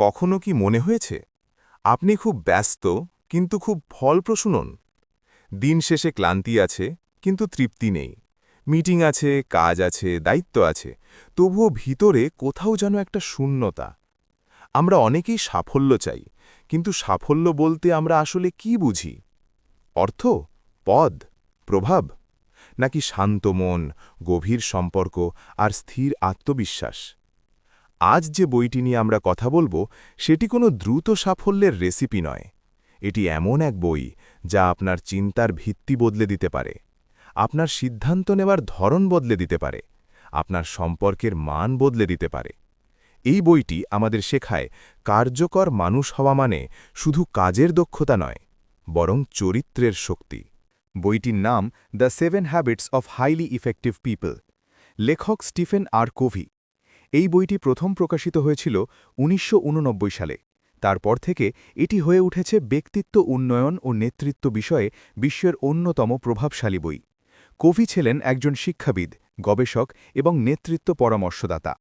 কখনো কি মনে হয়েছে আপনি খুব ব্যস্ত কিন্তু খুব ফলপ্রসূ নন? দিন শেষে ক্লান্তি আছে কিন্তু তৃপ্তি নেই। মিটিং আছে, কাজ আছে, দায়িত্ব আছে, তবুও ভিতরে কোথাও যেন একটা শূন্যতা। আমরা অনেকেই সাফল্য চাই, কিন্তু সাফল্য বলতে আমরা আসলে কি বুঝি? অর্থ, পদ, প্রভাব, নাকি শান্ত মন, গভীর সম্পর্ক আর স্থির আত্মবিশ্বাস? আজ যে বইটি নিয়ে আমরা কথা বলবো সেটি কোনো দ্রুত সাফল্যের রেসিপি নয়। এটি এমন এক বই যা আপনার চিন্তার ভিত্তি বদলে দিতে পারে, আপনার সিদ্ধান্ত নেওয়ার ধরন বদলে দিতে পারে, আপনার সম্পর্কের মান বদলে দিতে পারে। এই বইটি আমাদের শেখায় কার্যকর মানুষ হওয়া মানে শুধু কাজের দক্ষতা নয়, বরং চরিত্রের শক্তি। বইটির নাম the 7 habits of highly effective people, লেখক স্টিফেন আর কোভি। এই বইটি প্রথম প্রকাশিত হয়েছিল ১৯৮৯ সালে। তারপর থেকে এটি হয়ে উঠেছে ব্যক্তিত্ব উন্নয়ন ও নেতৃত্ব বিষয়ে বিশ্বের অন্যতম প্রভাবশালী বই। কোভি ছিলেন একজন শিক্ষাবিদ, গবেষক এবং নেতৃত্ব পরামর্শদাতা।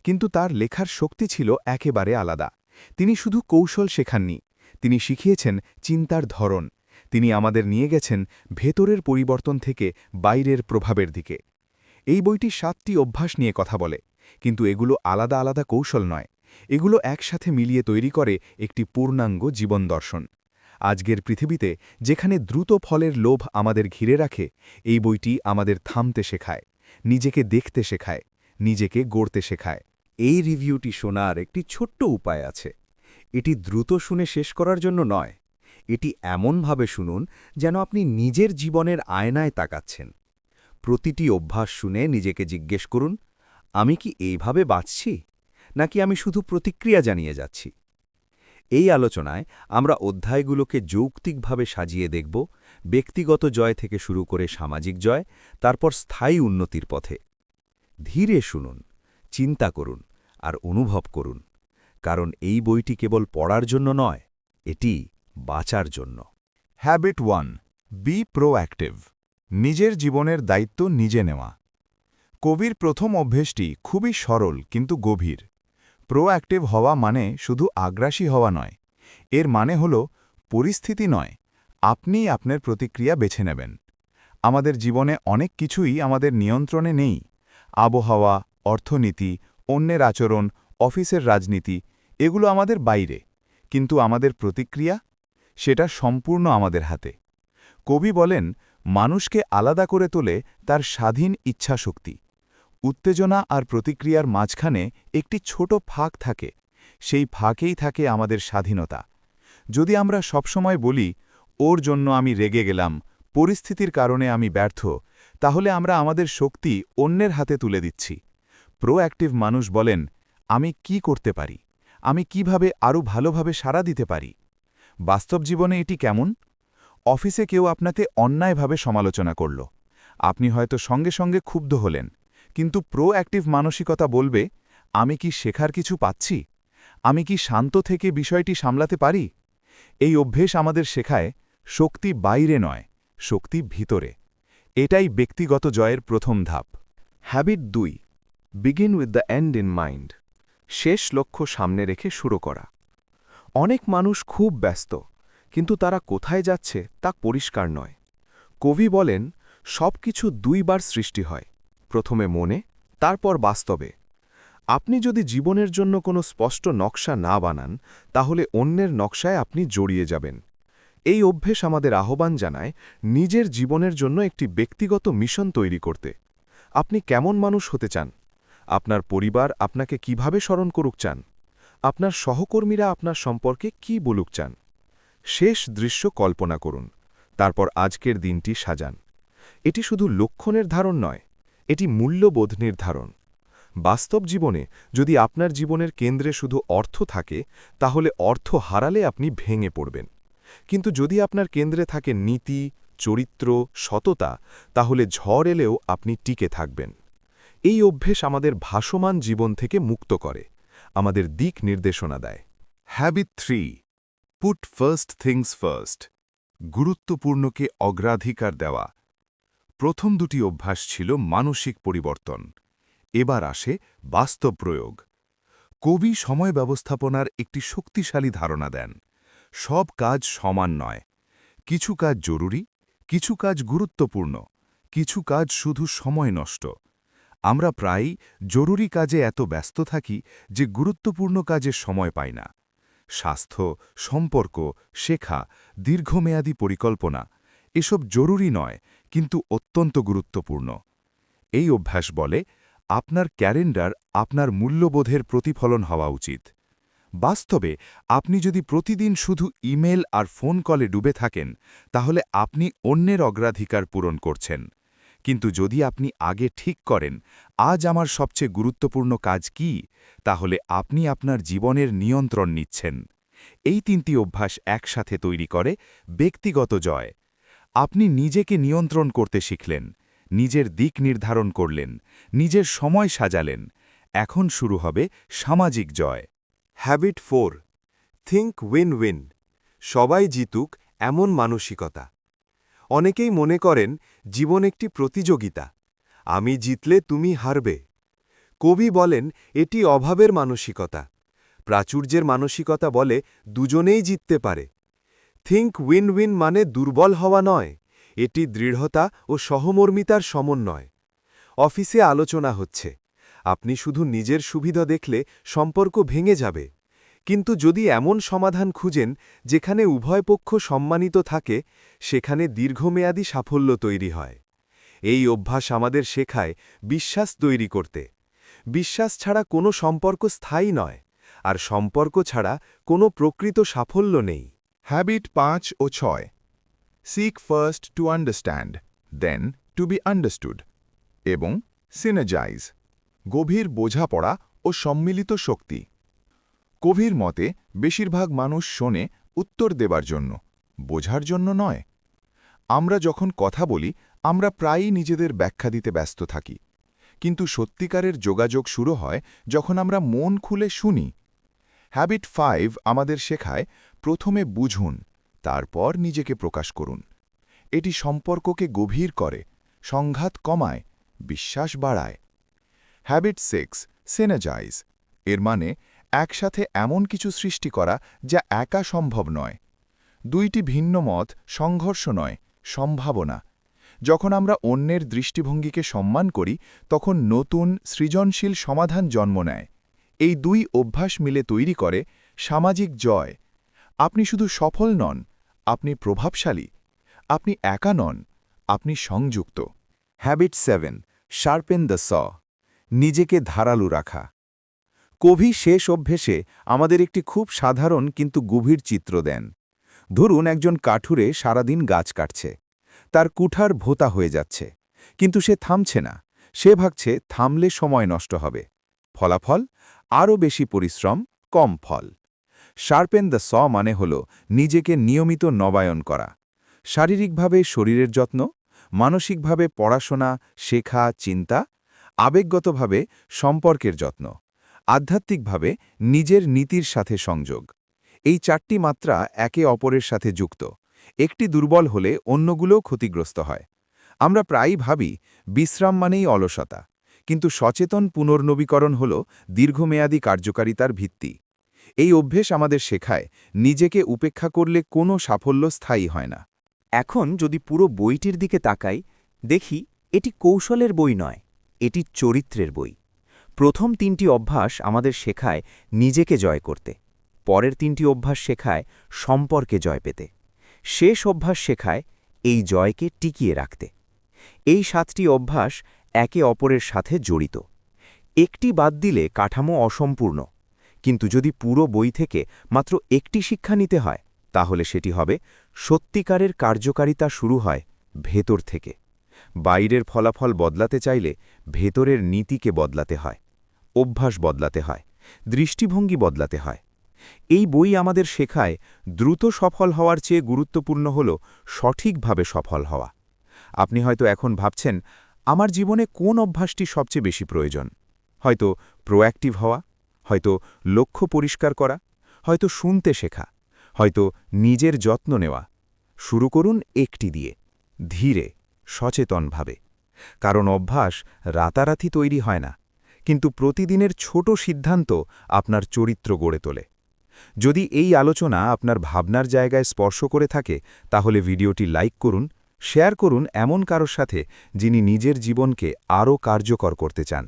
কিন্তু তার লেখার শক্তি ছিল একেবারে আলাদা। তিনি শুধু কৌশল শেখাননি, তিনি শিখিয়েছেন চিন্তার ধরন। তিনি আমাদের নিয়ে গেছেন ভেতরের পরিবর্তন থেকে বাইরের প্রভাবের দিকে। এই বইটি ৭টি অভ্যাস নিয়ে কথা বলে, কিন্তু এগুলো আলাদা আলাদা কৌশল নয়, এগুলো একসাথে মিলিয়ে তৈরি করে একটি পূর্ণাঙ্গ জীবন দর্শন। আজকের পৃথিবীতে যেখানে দ্রুত ফলের লোভ আমাদের ঘিরে রাখে, এই বইটি আমাদের থামতে শেখায়, নিজেকে দেখতে শেখায়, নিজেকে গড়তে শেখায়। এই রিভিউটি শোনার একটি ছোট্ট উপায় আছে। এটি দ্রুত শুনে শেষ করার জন্য নয়, এটি এমনভাবে শুনুন যেন আপনি নিজের জীবনের আয়নায় তাকাচ্ছেন। প্রতিটি অভ্যাস শুনে নিজেকে জিজ্ঞেস করুন, আমি কি এইভাবে বাঁচছি, নাকি আমি শুধু প্রতিক্রিয়া জানিয়ে যাচ্ছি? এই আলোচনায় আমরা অধ্যায়গুলোকে যৌক্তিকভাবে সাজিয়ে দেখব, ব্যক্তিগত জয় থেকে শুরু করে সামাজিক জয়, তারপর স্থায়ী উন্নতির পথে। ধীরে শুনুন, চিন্তা করুন আর অনুভব করুন, কারণ এই বইটি কেবল পড়ার জন্য নয়, এটি বাঁচার জন্য। হ্যাবিট 1, বি প্রোঅ্যাক্টিভ, নিজের জীবনের দায়িত্ব নিজে নেওয়া। কবির প্রথম অভ্যেসটি খুবই সরল কিন্তু গভীর। প্রোঅ্যাক্টিভ হওয়া মানে শুধু আগ্রাসী হওয়া নয়, এর মানে হল পরিস্থিতি নয়, আপনি আপনার প্রতিক্রিয়া বেছে নেবেন। আমাদের জীবনে অনেক কিছুই আমাদের নিয়ন্ত্রণে নেই। আবহাওয়া, অর্থনীতি, অন্যের আচরণ, অফিসের রাজনীতি, এগুলো আমাদের বাইরে, কিন্তু আমাদের প্রতিক্রিয়া, সেটা সম্পূর্ণ আমাদের হাতে। কবি বলেন, মানুষকে আলাদা করে তোলে তার স্বাধীন ইচ্ছাশক্তি। উত্তেজনা আর প্রতিক্রিয়ার মাঝখানে একটি ছোট ফাঁক থাকে, সেই ফাঁকেই থাকে আমাদের স্বাধীনতা। যদি আমরা সবসময় বলি, ওর জন্য আমি রেগে গেলাম, পরিস্থিতির কারণে আমি ব্যর্থ, তাহলে আমরা আমাদের শক্তি অন্যের হাতে তুলে দিচ্ছি। প্রোঅ্যাক্টিভ মানুষ বলেন, আমি কি করতে পারি, আমি কিভাবে আরও ভালোভাবে সাড়া দিতে পারি। বাস্তব জীবনে এটি কেমন? অফিসে কেউ আপনাকে অন্যায়ভাবে সমালোচনা করল, আপনি হয়তো সঙ্গে সঙ্গে ক্ষুব্ধ হলেন, কিন্তু প্রোঅ্যাক্টিভ মানসিকতা বলবে, আমি কি শেখার কিছু পাচ্ছি, আমি কি শান্ত থেকে বিষয়টি সামলাতে পারি। এই অভ্যেস আমাদের শেখায়, শক্তি বাইরে নয়, শক্তি ভিতরে। এটাই ব্যক্তিগত জয়ের প্রথম ধাপ। Habit 2, begin with the end in mind, শেষ লক্ষ্য সামনে রেখে শুরু করা। অনেক মানুষ খুব ব্যস্ত, কিন্তু তারা কোথায় যাচ্ছে তা পরিষ্কার নয়। কবি বলেন, সব কিছু দুইবার সৃষ্টি হয়, প্রথমে মনে, তারপর বাস্তবে। আপনি যদি জীবনের জন্য কোনো স্পষ্ট নকশা না বানান, তাহলে অন্যের নকশায় আপনি জড়িয়ে যাবেন। এই অভ্যেস আমাদের আহ্বান জানায় নিজের জীবনের জন্য একটি ব্যক্তিগত মিশন তৈরি করতে। আপনি কেমন মানুষ হতে চান? আপনার পরিবার আপনাকে কিভাবে স্মরণ করুক চান? আপনার সহকর্মীরা আপনার সম্পর্কে কি বলুক চান? শেষ দৃশ্য কল্পনা করুন, তারপর আজকের দিনটি সাজান। এটি শুধু লক্ষ্য নির্ধারণ নয়, এটি মূল্যবোধ নির্ধারণ। বাস্তব জীবনে যদি আপনার জীবনের কেন্দ্রে শুধু অর্থ থাকে, তাহলে অর্থ হারালে আপনি ভেঙে পড়বেন। কিন্তু যদি আপনার কেন্দ্রে থাকে নীতি, চরিত্র, সততা, তাহলে ঝড় এলেও আপনি টিকে থাকবেন। এই অভ্যেস আমাদের ভাসমান জীবন থেকে মুক্ত করে, আমাদের দিক নির্দেশনা দেয়। Habit 3, put first things first, গুরুত্বপূর্ণকে অগ্রাধিকার দেওয়া। প্রথম দুটি অভ্যাস ছিল মানসিক পরিবর্তন, এবার আসে বাস্তব প্রয়োগ। কবি সময় ব্যবস্থাপনার একটি শক্তিশালী ধারণা দেন। সব কাজ সমান নয়। কিছু কাজ জরুরি, কিছু কাজ গুরুত্বপূর্ণ, কিছু কাজ শুধু সময় নষ্ট। আমরা প্রায়ই জরুরি কাজে এত ব্যস্ত থাকি যে গুরুত্বপূর্ণ কাজে সময় পাই না। স্বাস্থ্য, সম্পর্ক, শেখা, দীর্ঘমেয়াদী পরিকল্পনা এসব জরুরি নয়, কিন্তু অত্যন্ত গুরুত্বপূর্ণ। এই অভ্যাস বলে আপনার ক্যালেন্ডার আপনার মূল্যবোধের প্রতিফলন হওয়া উচিত। বাস্তবে আপনি যদি প্রতিদিন শুধু ইমেল আর ফোন কলে ডুবে থাকেন, তাহলে আপনি অন্যের অগ্রাধিকার পূরণ করছেন। কিন্তু যদি আপনি আগে ঠিক করেন আজ আমার সবচেয়ে গুরুত্বপূর্ণ কাজ কি, তাহলে আপনি আপনার জীবনের নিয়ন্ত্রণ নিচ্ছেন। এই তিনটি অভ্যাস একসাথে তৈরি করে ব্যক্তিগত জয়। আপনি নিজেকে নিয়ন্ত্রণ করতে শিখলেন, নিজের দিক নির্ধারণ করলেন, নিজের সময় সাজালেন। এখন শুরু হবে সামাজিক জয়। Habit 4, think win win. সবাই জিতুক এমন মানসিকতা। অনেকেই মনে করেন জীবন একটি প্রতিযোগিতা, আমি জিতলে তুমি হারবে। কবি বলেন এটি অভাবের মানসিকতা। প্রাচুর্যের মানসিকতা বলে দুজনেই জিততে পারে। থিঙ্ক উইন উইন মানে দুর্বল হওয়া নয়, এটি দৃঢ়তা ও সহমর্মিতার সমন্বয়। অফিসে আলোচনা হচ্ছে, আপনি শুধু নিজের সুবিধা দেখলে সম্পর্ক ভেঙে যাবে। কিন্তু যদি এমন সমাধান খুঁজেন যেখানে উভয় পক্ষ সম্মানিত থাকে, সেখানে দীর্ঘমেয়াদী সাফল্য তৈরি হয়। এই অভ্যাস আমাদের শেখায় বিশ্বাস তৈরি করতে। বিশ্বাস ছাড়া কোনো সম্পর্ক স্থায়ী নয়, আর সম্পর্ক ছাড়া কোনো প্রকৃত সাফল্য নেই। হ্যাবিট 5 ও 6, seek first to understand, then to be understood, এবং সিনার্জাইজ, গভীর বোঝাপড়া ও সম্মিলিত শক্তি। কবির মতে বেশিরভাগ মানুষ শোনে উত্তর দেবার জন্য, বোঝার জন্য নয়। আমরা যখন কথা বলি আমরা প্রায়ই নিজেদের ব্যাখ্যা দিতে ব্যস্ত থাকি, কিন্তু সত্যিকারের যোগাযোগ শুরু হয় যখন আমরা মন খুলে শুনি। হ্যাবিট 5 আমাদের শেখায় প্রথমে বুঝুন, তারপর নিজেকে প্রকাশ করুন। এটি সম্পর্ককে গভীর করে, সংঘাত কমায়, বিশ্বাস বাড়ায়। হ্যাবিট 6, সিনার্জাইজ, এর মানে একসাথে এমন কিছু সৃষ্টি করা যা একা সম্ভব নয়। দুইটি ভিন্ন মত সংঘর্ষ নয়, সম্ভাবনা। যখন আমরা অন্যের দৃষ্টিভঙ্গিকে সম্মান করি তখন নতুন সৃজনশীল সমাধান জন্ম নেয়। এই দুই অভ্যাস মিলে তৈরি করে সামাজিক জয়। আপনি শুধু সফল নন, আপনি প্রভাবশালী। আপনি একা নন, আপনি সংযুক্ত। হ্যাবিট 7, শার্পেন দ্য স, নিজেকে ধারালো রাখা। কবি শেষ অভ্যেসে আমাদের একটি খুব সাধারণ কিন্তু গভীর চিত্র দেন। ধরুন একজন কাঠুরে সারাদিন গাছ কাটছে, তার কুঠার ভোঁতা হয়ে যাচ্ছে, কিন্তু সে থামছে না। সে ভাবছে থামলে সময় নষ্ট হবে। ফলাফল আরও বেশি পরিশ্রম, কম ফল। শার্পেন দ্য স মানে হল নিজেকে নিয়মিত নবায়ন করা। শারীরিকভাবে শরীরের যত্ন, মানসিকভাবে পড়াশোনা, শেখা, চিন্তা, আবেগগতভাবে সম্পর্কের যত্ন, আধ্যাত্মিকভাবে নিজের নীতির সাথে সংযোগ। এই চারটি মাত্রা একে অপরের সাথে যুক্ত। একটি দুর্বল হলে অন্যগুলোও ক্ষতিগ্রস্ত হয়। আমরা প্রায়ই ভাবি বিশ্রাম মানেই অলসতা, কিন্তু সচেতন পুনর্নবীকরণ হল দীর্ঘমেয়াদী কার্যকারিতার ভিত্তি। এই অভ্যেস আমাদের শেখায় নিজেকে উপেক্ষা করলে কোনো সাফল্য স্থায়ী হয় না। এখন যদি পুরো বইটির দিকে তাকাই, দেখি এটি কৌশলের বই নয়, এটি চরিত্রের বই। প্রথম তিনটি অভ্যাস আমাদের শেখায় নিজেকে জয় করতে, পরের তিনটি অভ্যাস শেখায় সম্পর্কে জয় পেতে, শেষ অভ্যাস শেখায় এই জয়কে টিকিয়ে রাখতে। এই 7টি অভ্যাস একে অপরের সাথে জড়িত। একটি বাদ দিলে কাঠামো অসম্পূর্ণ, কিন্তু যদি পুরো বই থেকে মাত্র একটি শিক্ষা নিতে হয়, তাহলে সেটি হবে সত্যিকারের কার্যকারিতা শুরু হয় ভেতর থেকে। বাইরের ফলাফল বদলাতে চাইলে ভেতরের নীতিকে বদলাতে হয়, অভ্যাস বদলাতে হয়, দৃষ্টিভঙ্গি বদলাতে হয়। এই বই আমাদের শেখায় দ্রুত সফল হওয়ার চেয়ে গুরুত্বপূর্ণ হল সঠিকভাবে সফল হওয়া। আপনি হয়তো এখন ভাবছেন, আমার জীবনে কোন অভ্যাসটি সবচেয়ে বেশি প্রয়োজন? হয়তো প্রোঅ্যাক্টিভ হওয়া, হয়তো লক্ষ্য পরিষ্কার করা, হয়তো শুনতে শেখা, হয়তো নিজের যত্ন নেওয়া। শুরু করুন একটি দিয়ে, ধীরে, সচেতনভাবে। কারণ অভ্যাস রাতারাতি তৈরি হয় না, কিন্তু প্রতিদিনের ছোট সিদ্ধান্ত আপনার চরিত্র গড়ে তোলে। যদি এই আলোচনা আপনার ভাবনার জায়গায় স্পর্শ করে থাকে তাহলে ভিডিওটি লাইক করুন, শেয়ার করুন এমন কারোর সাথে যিনি নিজের জীবনকে আরও কার্যকর করতে চান।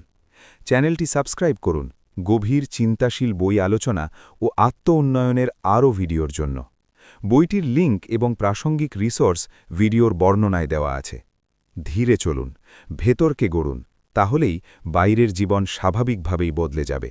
চ্যানেলটি সাবস্ক্রাইব করুন গভীর চিন্তাশীল বই আলোচনা ও আত্ম-উন্নয়নের আরও ভিডিওর জন্য। বইটির লিঙ্ক এবং প্রাসঙ্গিক রিসোর্স ভিডিওর বর্ণনায় দেওয়া আছে। ধীরে চলুন, ভেতরকে গড়ুন, তাহলেই বাইরের জীবন স্বাভাবিকভাবেই বদলে যাবে।